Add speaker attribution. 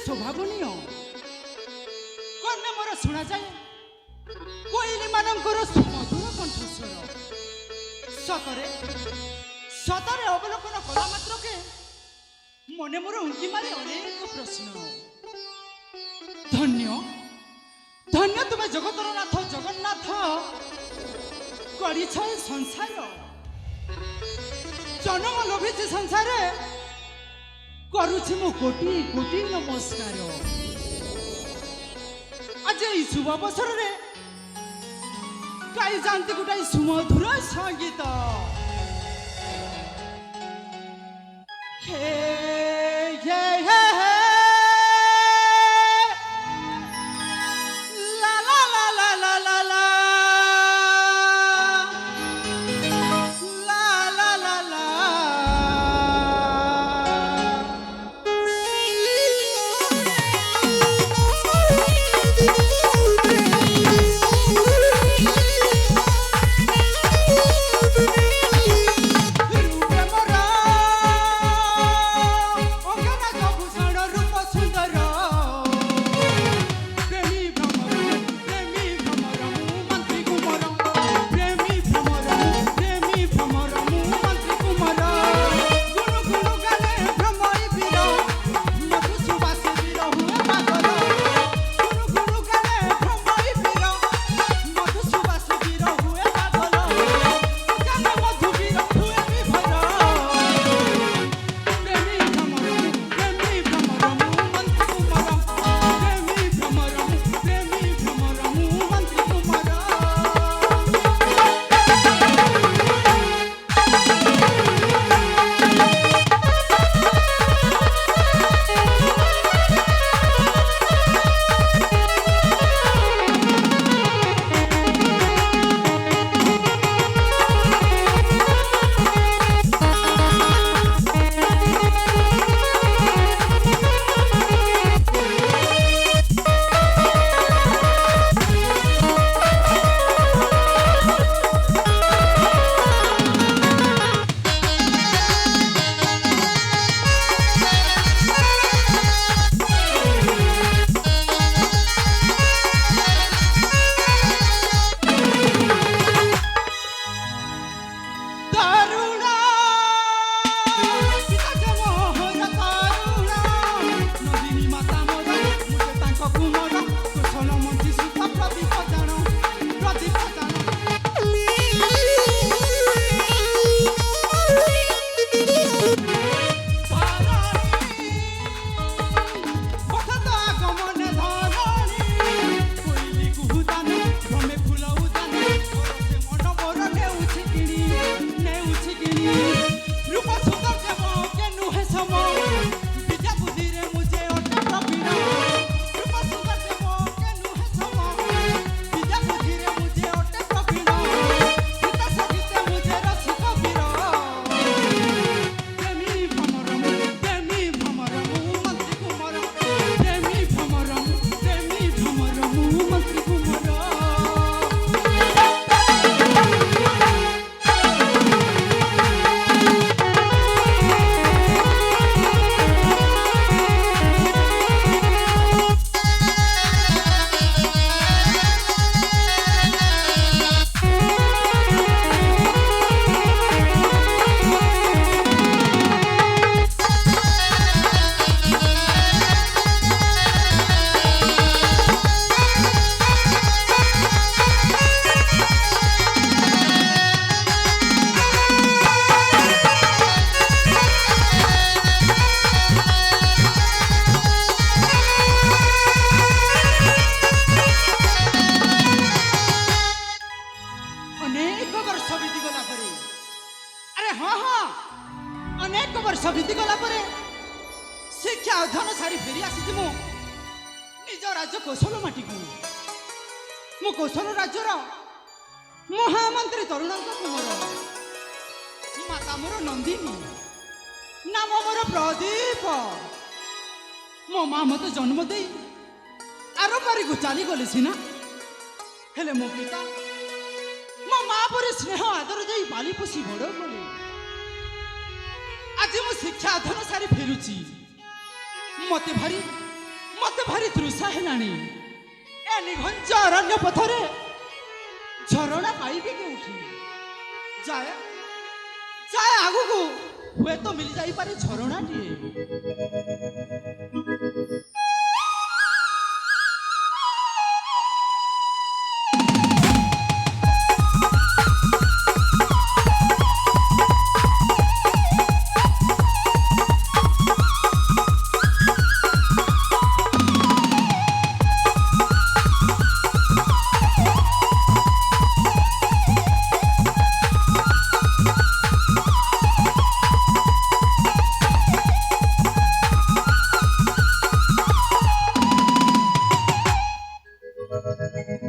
Speaker 1: शोभावनीय कन्या मोर शुणा जाए कोईली मानकर सुमधुर कंठस्वर सतरे सतरे अवलोकन कला मात्र के मने मोर उंकी मारे अनेक प्रश्न। धन्य धन्य तुम्हें जगतर नाथ जगन्नाथ करिछ संसार जन्म लभिछ संसार करुछि मु कोटि कोटि नमस्कार। आज এই শুভ অবসরে গাই জানতে গোটাই সুমধুর সঙ্গীত হে হে হে লা লা লা লা লা লা লা লা লা লা লা। शिक्षा अध्ययन सारी फेरी आसी मु निज राज्य कौशल माटी को मो कौशल राज्यर महामंत्री तरुणांक कुमार माता मोर नंदिनी नाम मोर प्रदीप मो माँ मत जन्म दे आर पारी को चली गले सीना हेले मो पिता मो माँ पर स्नेह आदर दे बाली पोषी बड़ कले आज मो शिक्षा अध्ययन सारी फेरुची मते भारी ମତେ ଭାରି ତୃଷା ହେଲାଣି। ଏ ନିଘଞ୍ଚ ଅରଣ୍ୟ ପଥରେ ଝରଣା ପାଇବି କେଉଁଠି? ଯାଏ ଯାଏ ଆଗକୁ ହୁଏତ ମିଳି ଯାଇପାରେ ଝରଣାଟିଏ।